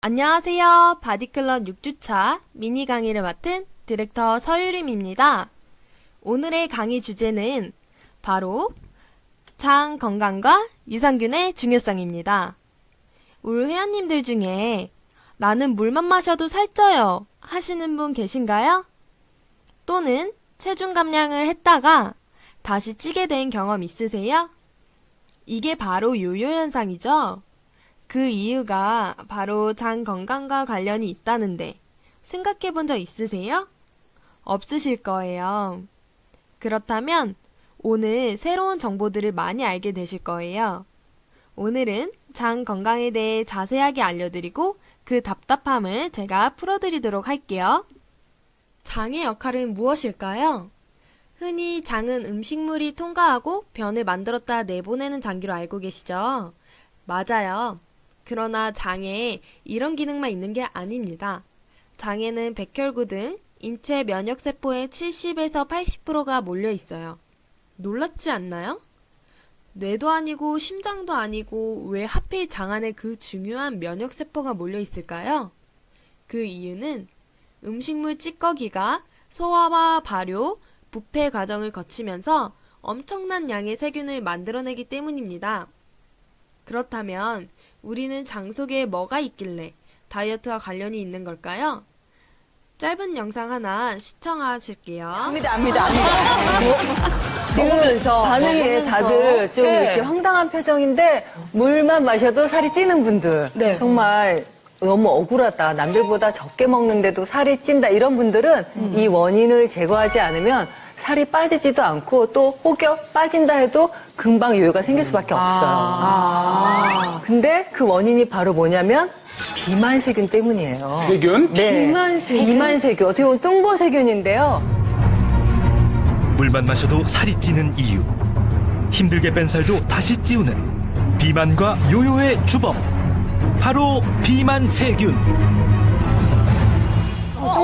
안녕하세요. 바디클럽 6주차 미니 강의를 맡은 디렉터 서유림입니다. 오늘의 강의 주제는 바로 장 건강과 유산균의 중요성입니다. 우리 회원님들 중에 나는 물만 마셔도 살쪄요 하시는 분 계신가요? 또는 체중 감량을 했다가 다시 찌게 된 경험 있으세요? 이게 바로 요요 현상이죠. 그 이유가 바로 장 건강과 관련이 있다는데 생각해 본 적 있으세요? 없으실 거예요. 그렇다면 오늘 새로운 정보들을 많이 알게 되실 거예요. 오늘은 장 건강에 대해 자세하게 알려드리고 그 답답함을 제가 풀어드리도록 할게요. 장의 역할은 무엇일까요? 흔히 장은 음식물이 통과하고 변을 만들었다 내보내는 장기로 알고 계시죠? 맞아요. 그러나 장에 이런 기능만 있는 게 아닙니다. 장에는 백혈구 등 인체 면역세포의 70에서 80%가 몰려 있어요. 놀랍지 않나요? 뇌도 아니고 심장도 아니고 왜 하필 장 안에 그 중요한 면역세포가 몰려 있을까요? 그 이유는 음식물 찌꺼기가 소화와 발효, 부패 과정을 거치면서 엄청난 양의 세균을 만들어내기 때문입니다. 그렇다면 우리는 장 속에 뭐가 있길래 다이어트와 관련이 있는 걸까요? 짧은 영상 하나 시청하실게요. 압니다. 지금 반응이 다들 좀 네. 이렇게 황당한 표정인데 물만 마셔도 살이 찌는 분들 네. 정말 너무 억울하다. 남들보다 적게 먹는데도 살이 찐다. 이런 분들은 이 원인을 제거하지 않으면 살이 빠지지도 않고 또 혹여 빠진다 해도 금방 요요가 생길 수밖에 없어요. 근데 그 원인이 바로 뭐냐면 비만세균 때문이에요. 세균? 네. 비만세균. 어떻게 보면 뚱보세균인데요. 물만 마셔도 살이 찌는 이유. 힘들게 뺀 살도 다시 찌우는 비만과 요요의 주범. 바로 비만세균.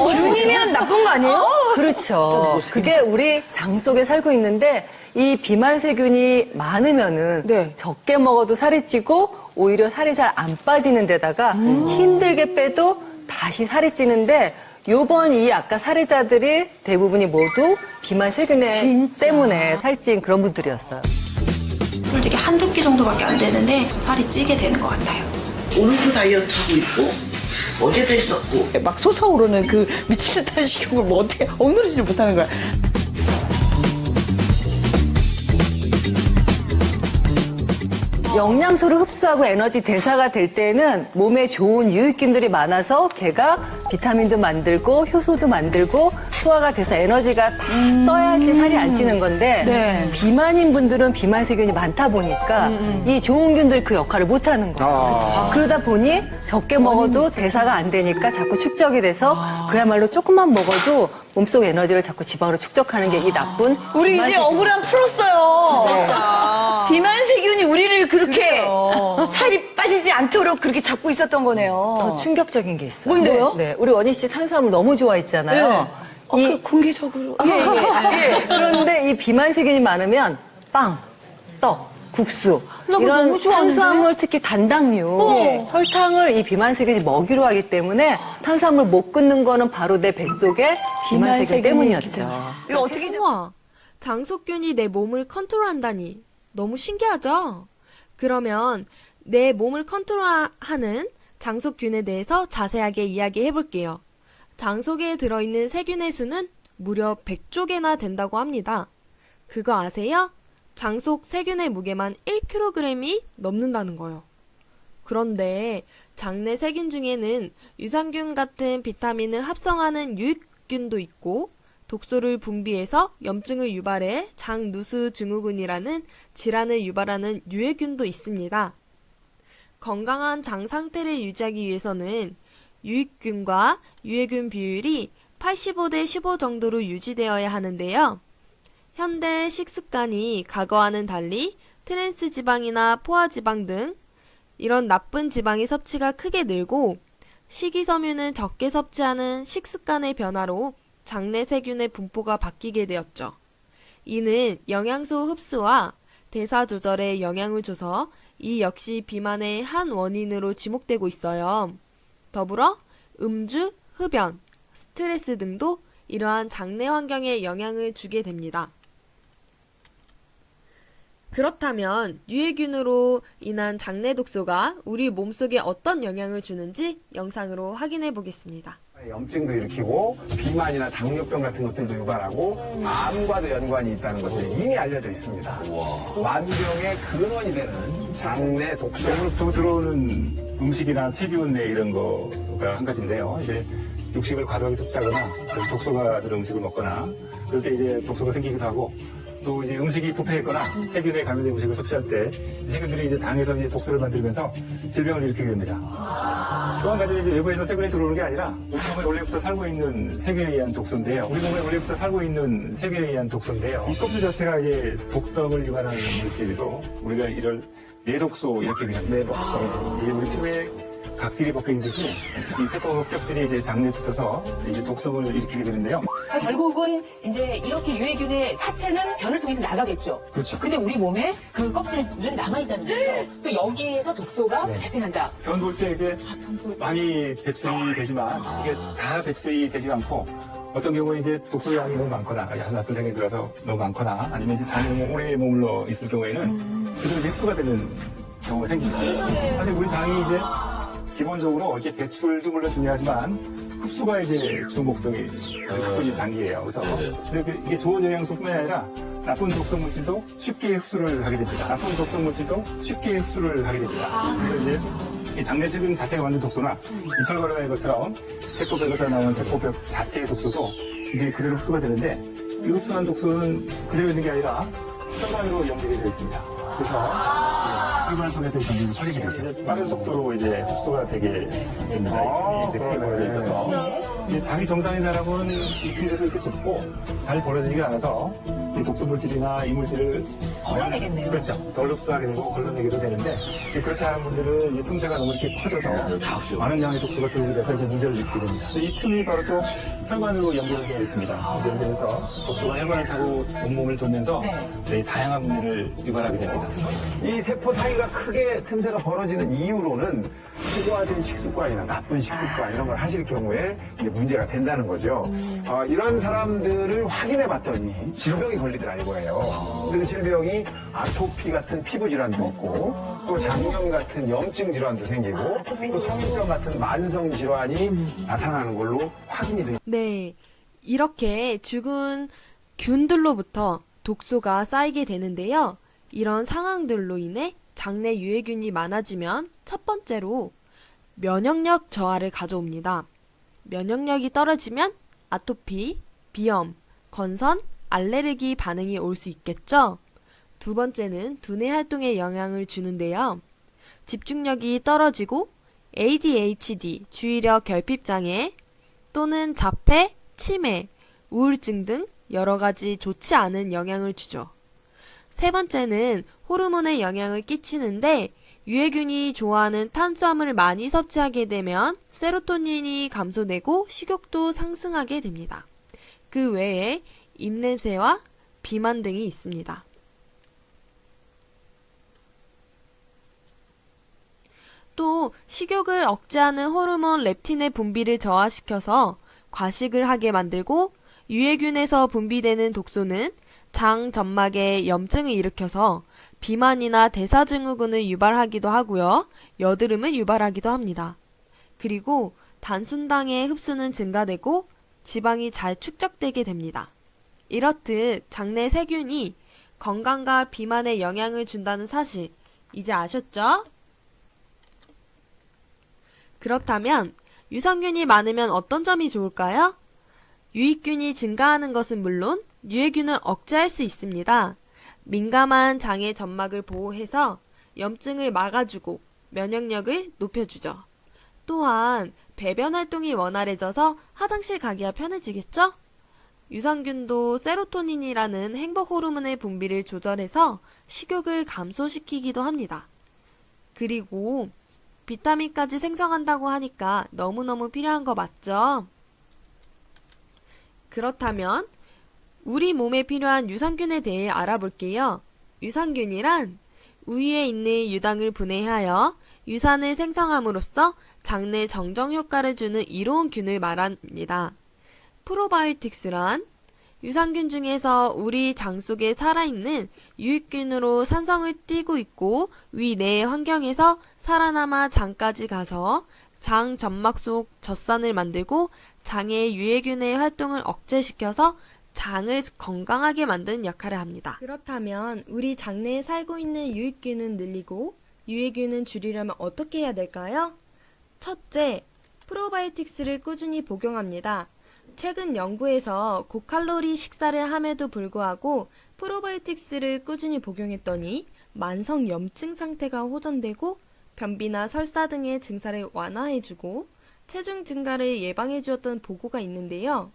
균이면 나쁜 거 아니에요? 그렇죠. 그게 우리 장 속에 살고 있는데 이 비만세균이 많으면은 네. 적게 먹어도 살이 찌고 오히려 살이 잘 안 빠지는 데다가 힘들게 빼도 다시 살이 찌는데 요번 이 아까 사례자들이 대부분이 모두 비만세균 때문에 살찐 그런 분들이었어요. 솔직히 한두 끼 정도밖에 안 되는데 살이 찌게 되는 것 같아요. 오늘도 다이어트 하고 있고 어제도 했었고 막 솟아오르는 그 미친 듯한 식욕을 뭐 어떻게 억누르지 못하는 거야. 영양소를 흡수하고 에너지 대사가 될 때는 몸에 좋은 유익균들이 많아서 걔가 비타민도 만들고 효소도 만들고 소화가 돼서 에너지가 다 떠야지 살이 안 찌는 건데 네. 비만인 분들은 비만세균이 많다 보니까 이 좋은 균들이 그 역할을 못 하는 거예요. 그러다 보니 적게 먹어도 대사가 안 되니까 자꾸 축적이 돼서 그야말로 조금만 먹어도 몸속 에너지를 자꾸 지방으로 축적하는 게 이 나쁜 우리 이제 비만세균. 억울함 풀었어요. 비만세균이 우리를 그렇게 살이 빠지지 않도록 그렇게 잡고 있었던 거네요. 더 충격적인 게 있어요. 뭔데요? 네, 우리 원희 씨 탄수화물 너무 좋아했잖아요. 그 공개적으로. 그런데 이 비만세균이 많으면 빵, 떡, 국수 나 그거 이런 너무 좋아하는데? 탄수화물 특히 단당류, 설탕을 이 비만세균이 먹이로 하기 때문에 탄수화물 못 끊는 거는 바로 내 뱃속에 비만세균 때문이었죠. 이거 어떻게 우와, 장속균이 내 몸을 컨트롤한다니 너무 신기하죠? 그러면 내 몸을 컨트롤하는 장속균에 대해서 자세하게 이야기해 볼게요. 장 속에 들어있는 세균의 수는 무려 100조 개나 된다고 합니다. 그거 아세요? 장 속 세균의 무게만 1kg이 넘는다는 거요. 그런데 장내 세균 중에는 유산균 같은 비타민을 합성하는 유익균도 있고 독소를 분비해서 염증을 유발해 장누수 증후군이라는 질환을 유발하는 유해균도 있습니다. 건강한 장 상태를 유지하기 위해서는 유익균과 유해균 비율이 85대 15 정도로 유지되어야 하는데요. 현대 식습관이 과거와는 달리 트랜스 지방이나 포화 지방 등 이런 나쁜 지방의 섭취가 크게 늘고 식이섬유는 적게 섭취하는 식습관의 변화로 장내 세균의 분포가 바뀌게 되었죠. 이는 영양소 흡수와 대사 조절에 영향을 줘서 이 역시 비만의 한 원인으로 지목되고 있어요. 더불어 음주, 흡연, 스트레스 등도 이러한 장내 환경에 영향을 주게 됩니다. 그렇다면 유해균으로 인한 장내 독소가 우리 몸속에 어떤 영향을 주는지 영상으로 확인해 보겠습니다. 염증도 일으키고 비만이나 당뇨병 같은 것들도 유발하고 암과도 연관이 있다는 것들이 이미 알려져 있습니다. 만병의 근원이 되는 장내 독소로 들어오는 음식이나 세균 이런 거가 한 가지인데요. 이제 육식을 과도하게 섭취하거나 독소가 들은 음식을 먹거나 그럴 때 이제 독소가 생기기도 하고 또 이제 음식이 부패했거나 세균에 감염된 음식을 섭취할 때 세균들이 이제 장에서 이제 독소를 만들면서 질병을 일으키게 됩니다. 또 한 가지는 이제 외부에서 세균이 들어오는 게 아니라 우리 몸에 원래부터 살고 있는 세균에 의한 독소인데요. 이 껍질 자체가 이제 독성을 유발하는 물질이고 우리가 이런 내독소 이렇게 그냥 내독소. 이게 우리 피부에 각질이 벗겨 있듯이 이 세포 흡격들이 이제 장내에 붙어서 이제 독성을 일으키게 되는데요. 결국은 이제 이렇게 유해균의 사체는 변을 통해서 나가겠죠. 그렇죠. 근데 우리 몸에 그 껍질은 남아있다는 거죠. 또 여기에서 독소가 발생한다. 변 볼 때 이제 많이 배출이 되지만 이게 다 배출이 되지 않고 어떤 경우에 이제 독소 양이 너무 많거나 아주 나쁜 생각이 들어서 너무 많거나 아니면 이제 장에 오래 머물러 있을 경우에는 그대로 이제 흡수가 되는 경우가 생깁니다. 사실 우리 장이 이제 기본적으로 이렇게 배출도 물론 중요하지만 흡수가 이제 주 목적이 갖고 있는 장기예요. 그래서 근데 이게 좋은 영양소뿐만 아니라 나쁜 독성 물질도 쉽게 흡수를 하게 됩니다. 그래서 이제 이 장내 세균 자체가 만든 독소나 이 철거라는 것처럼 세포벽에서 나오는 세포벽 자체의 독소도 이제 그대로 흡수가 되는데 이 흡수한 독소는 그대로 있는 게 아니라 혈관으로 연결이 되어 있습니다. 그래서 혈관을 통해서 전기를 퍼지게 되죠. 빠른 속도로 이제 흡수가 되게 됩니다. 이제 크게 벌어져 있어서 이제 장이 정상인 사람은 이 틈새도 이렇게 좁고 잘 벌어지지 않아서 이 독소 물질이나 이물질을 걸러내겠네요. 그렇죠. 덜 흡수하게 되고 걸러내기도 되는데 이제 그렇지 않은 분들은 이 틈새가 너무 이렇게 커져서 많은 양의 독소가 들어오게 돼서 이제 문제를 일으키게 됩니다. 근데 이 틈이 바로 또 혈관으로 연결되어 있습니다. 이제 연결해서 독소가 혈관을 타고 온몸을 돌면서 다양한 문제를 유발하게 됩니다. 이 세포 사이가 크게 틈새가 벌어지는 이유로는 초과된 식습관이나 나쁜 식습관 이런 걸 하실 경우에 이제 문제가 된다는 거죠. 이런 사람들을 확인해 봤더니 질병이 걸리더라고요. 근데 그 질병이 아토피 같은 피부 질환도 있고 또 장염 같은 염증 질환도 생기고 또 성인병 같은 만성 질환이 나타나는 걸로 확인이 됩니다. 네, 이렇게 죽은 균들로부터 독소가 쌓이게 되는데요. 이런 상황들로 인해 장내 유해균이 많아지면 첫 번째로 면역력 저하를 가져옵니다. 면역력이 떨어지면 아토피, 비염, 건선, 알레르기 반응이 올 수 있겠죠. 두 번째는 두뇌 활동에 영향을 주는데요. 집중력이 떨어지고 ADHD, 주의력 결핍장애 또는 자폐, 치매, 우울증 등 여러 가지 좋지 않은 영향을 주죠. 세 번째는 호르몬에 영향을 끼치는데 유해균이 좋아하는 탄수화물을 많이 섭취하게 되면 세로토닌이 감소되고 식욕도 상승하게 됩니다. 그 외에 입냄새와 비만 등이 있습니다. 또 식욕을 억제하는 호르몬 렙틴의 분비를 저하시켜서 과식을 하게 만들고 유해균에서 분비되는 독소는 장 점막에 염증을 일으켜서 비만이나 대사증후군을 유발하기도 하고요. 여드름을 유발하기도 합니다. 그리고 단순당의 흡수는 증가되고 지방이 잘 축적되게 됩니다. 이렇듯 장내 세균이 건강과 비만에 영향을 준다는 사실 이제 아셨죠? 그렇다면 유산균이 많으면 어떤 점이 좋을까요? 유익균이 증가하는 것은 물론 유해균을 억제할 수 있습니다. 민감한 장의 점막을 보호해서 염증을 막아주고 면역력을 높여주죠. 또한 배변 활동이 원활해져서 화장실 가기가 편해지겠죠? 유산균도 세로토닌이라는 행복 호르몬의 분비를 조절해서 식욕을 감소시키기도 합니다. 그리고 비타민까지 생성한다고 하니까 너무너무 필요한 거 맞죠? 그렇다면 우리 몸에 필요한 유산균에 대해 알아볼게요. 유산균이란 우유에 있는 유당을 분해하여 유산을 생성함으로써 장내 정정 효과를 주는 이로운 균을 말합니다. 프로바이오틱스란 유산균 중에서 우리 장 속에 살아있는 유익균으로 산성을 띠고 있고 위 내 환경에서 살아남아 장까지 가서 장 점막 속 젖산을 만들고 장의 유해균의 활동을 억제시켜서 장을 건강하게 만드는 역할을 합니다. 그렇다면 우리 장내에 살고 있는 유익균은 늘리고 유해균은 줄이려면 어떻게 해야 될까요? 첫째, 프로바이오틱스를 꾸준히 복용합니다. 최근 연구에서 고칼로리 식사를 함에도 불구하고 프로바이오틱스를 꾸준히 복용했더니 만성 염증 상태가 호전되고 변비나 설사 등의 증상을 완화해주고 체중 증가를 예방해주었던 보고가 있는데요.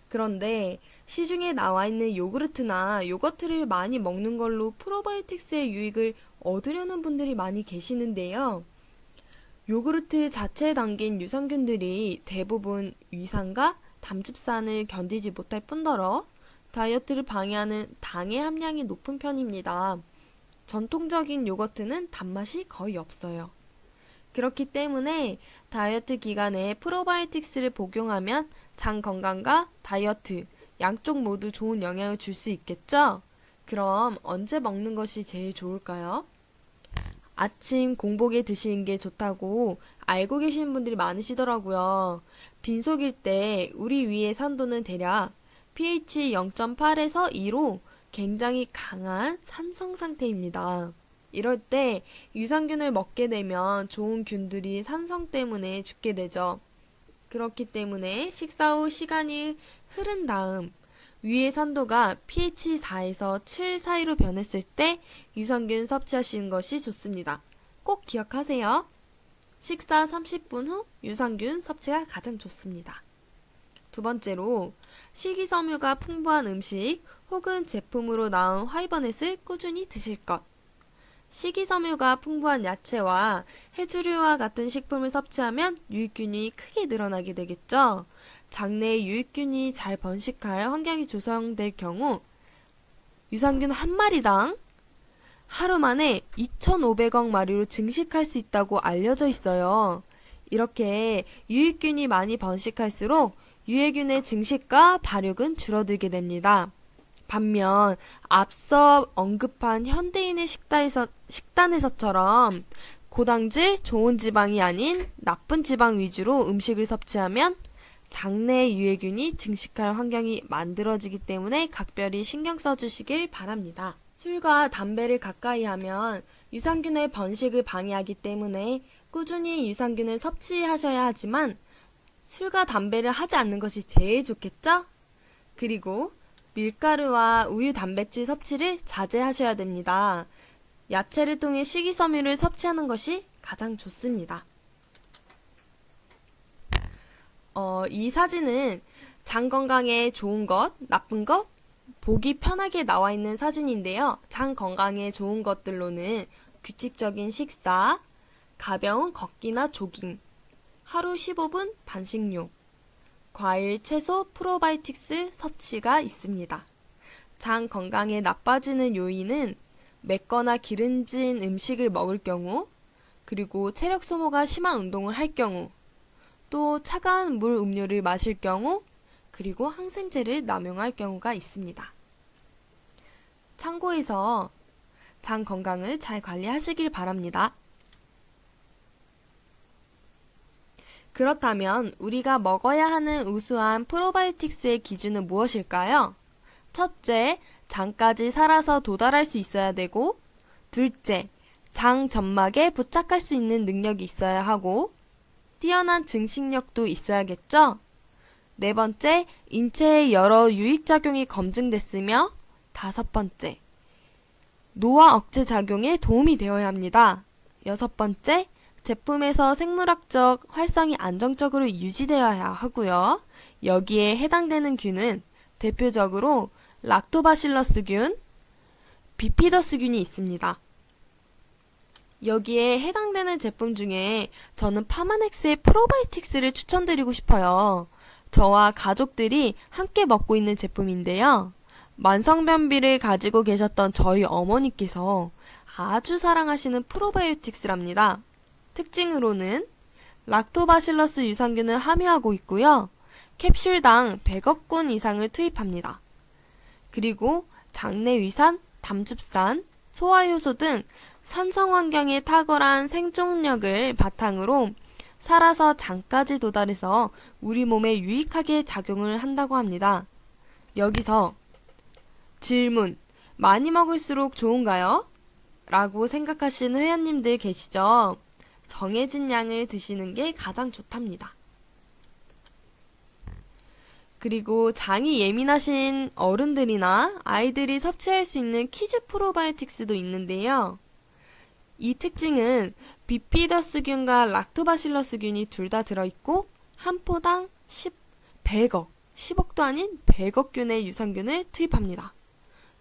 그런데 시중에 나와 있는 요구르트나 요거트를 많이 먹는 걸로 프로바이오틱스의 유익을 얻으려는 분들이 많이 계시는데요. 요구르트 자체에 담긴 유산균들이 대부분 위산과 담즙산을 견디지 못할 뿐더러 다이어트를 방해하는 당의 함량이 높은 편입니다. 전통적인 요거트는 단맛이 거의 없어요. 그렇기 때문에 다이어트 기간에 프로바이오틱스를 복용하면 장 건강과 다이어트 양쪽 모두 좋은 영향을 줄 수 있겠죠? 그럼 언제 먹는 것이 제일 좋을까요? 아침 공복에 드시는 게 좋다고 알고 계시는 분들이 많으시더라고요. 빈속일 때 우리 위의 산도는 대략 pH 0.8에서 2로 굉장히 강한 산성 상태입니다. 이럴 때 유산균을 먹게 되면 좋은 균들이 산성 때문에 죽게 되죠. 그렇기 때문에 식사 후 시간이 흐른 다음 위의 산도가 pH 4에서 7 사이로 변했을 때 유산균 섭취하시는 것이 좋습니다. 꼭 기억하세요. 식사 30분 후 유산균 섭취가 가장 좋습니다. 두 번째로 식이섬유가 풍부한 음식 혹은 제품으로 나온 화이버넷을 꾸준히 드실 것. 식이섬유가 풍부한 야채와 해조류와 같은 식품을 섭취하면 유익균이 크게 늘어나게 되겠죠. 장내에 유익균이 잘 번식할 환경이 조성될 경우 유산균 한 마리당 하루 만에 2,500억 마리로 증식할 수 있다고 알려져 있어요. 이렇게 유익균이 많이 번식할수록 유해균의 증식과 발육은 줄어들게 됩니다. 반면 앞서 언급한 현대인의 식단에서처럼 고당질, 좋은 지방이 아닌 나쁜 지방 위주로 음식을 섭취하면 장내 유해균이 증식할 환경이 만들어지기 때문에 각별히 신경 써주시길 바랍니다. 술과 담배를 가까이 하면 유산균의 번식을 방해하기 때문에 꾸준히 유산균을 섭취하셔야 하지만 술과 담배를 하지 않는 것이 제일 좋겠죠? 그리고 밀가루와 우유 단백질 섭취를 자제하셔야 됩니다. 야채를 통해 식이섬유를 섭취하는 것이 가장 좋습니다. 이 사진은 장 건강에 좋은 것, 나쁜 것, 보기 편하게 나와 있는 사진인데요. 장 건강에 좋은 것들로는 규칙적인 식사, 가벼운 걷기나 조깅, 하루 15분 반식용, 과일, 채소, 프로바이오틱스 섭취가 있습니다. 장 건강에 나빠지는 요인은 맵거나 기름진 음식을 먹을 경우, 그리고 체력 소모가 심한 운동을 할 경우, 또 차가운 물 음료를 마실 경우, 그리고 항생제를 남용할 경우가 있습니다. 참고해서 장 건강을 잘 관리하시길 바랍니다. 그렇다면 우리가 먹어야 하는 우수한 프로바이오틱스의 기준은 무엇일까요? 첫째, 장까지 살아서 도달할 수 있어야 되고, 둘째, 장 점막에 부착할 수 있는 능력이 있어야 하고, 뛰어난 증식력도 있어야겠죠? 네 번째, 인체의 여러 유익작용이 검증됐으며, 다섯 번째, 노화 억제 작용에 도움이 되어야 합니다. 여섯 번째, 제품에서 생물학적 활성이 안정적으로 유지되어야 하고요. 여기에 해당되는 균은 대표적으로 락토바실러스균, 비피더스균이 있습니다. 여기에 해당되는 제품 중에 저는 파마넥스의 프로바이오틱스를 추천드리고 싶어요. 저와 가족들이 함께 먹고 있는 제품인데요. 만성변비를 가지고 계셨던 저희 어머니께서 아주 사랑하시는 프로바이오틱스랍니다. 특징으로는 락토바실러스 유산균을 함유하고 있고요. 캡슐당 100억군 이상을 투입합니다. 그리고 장내 위산, 담즙산, 소화효소 등 산성 환경에 탁월한 생존력을 바탕으로 살아서 장까지 도달해서 우리 몸에 유익하게 작용을 한다고 합니다. 여기서 질문, 많이 먹을수록 좋은가요? 라고 생각하시는 회원님들 계시죠? 정해진 양을 드시는 게 가장 좋답니다. 그리고 장이 예민하신 어른들이나 아이들이 섭취할 수 있는 키즈 프로바이오틱스도 있는데요. 이 특징은 비피더스균과 락토바실러스균이 둘 다 들어있고 한 포당 10억도 아닌 100억균의 유산균을 투입합니다.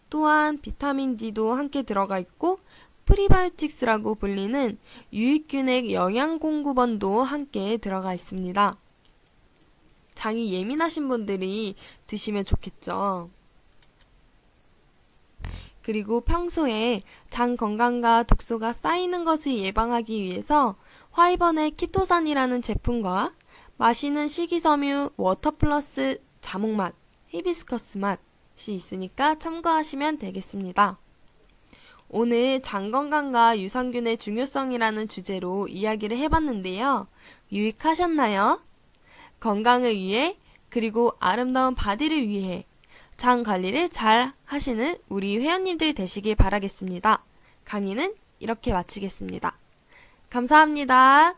또한 비타민 D도 함께 들어가 있고 프리바이오틱스라고 불리는 유익균의 영양공급원도 함께 들어가 있습니다. 장이 예민하신 분들이 드시면 좋겠죠. 그리고 평소에 장 건강과 독소가 쌓이는 것을 예방하기 위해서 화이번의 키토산이라는 제품과 마시는 식이섬유 워터플러스 자몽맛, 히비스커스 맛이 있으니까 참고하시면 되겠습니다. 오늘 장 건강과 유산균의 중요성이라는 주제로 이야기를 해봤는데요. 유익하셨나요? 건강을 위해 그리고 아름다운 바디를 위해 장 관리를 잘 하시는 우리 회원님들 되시길 바라겠습니다. 강의는 이렇게 마치겠습니다. 감사합니다.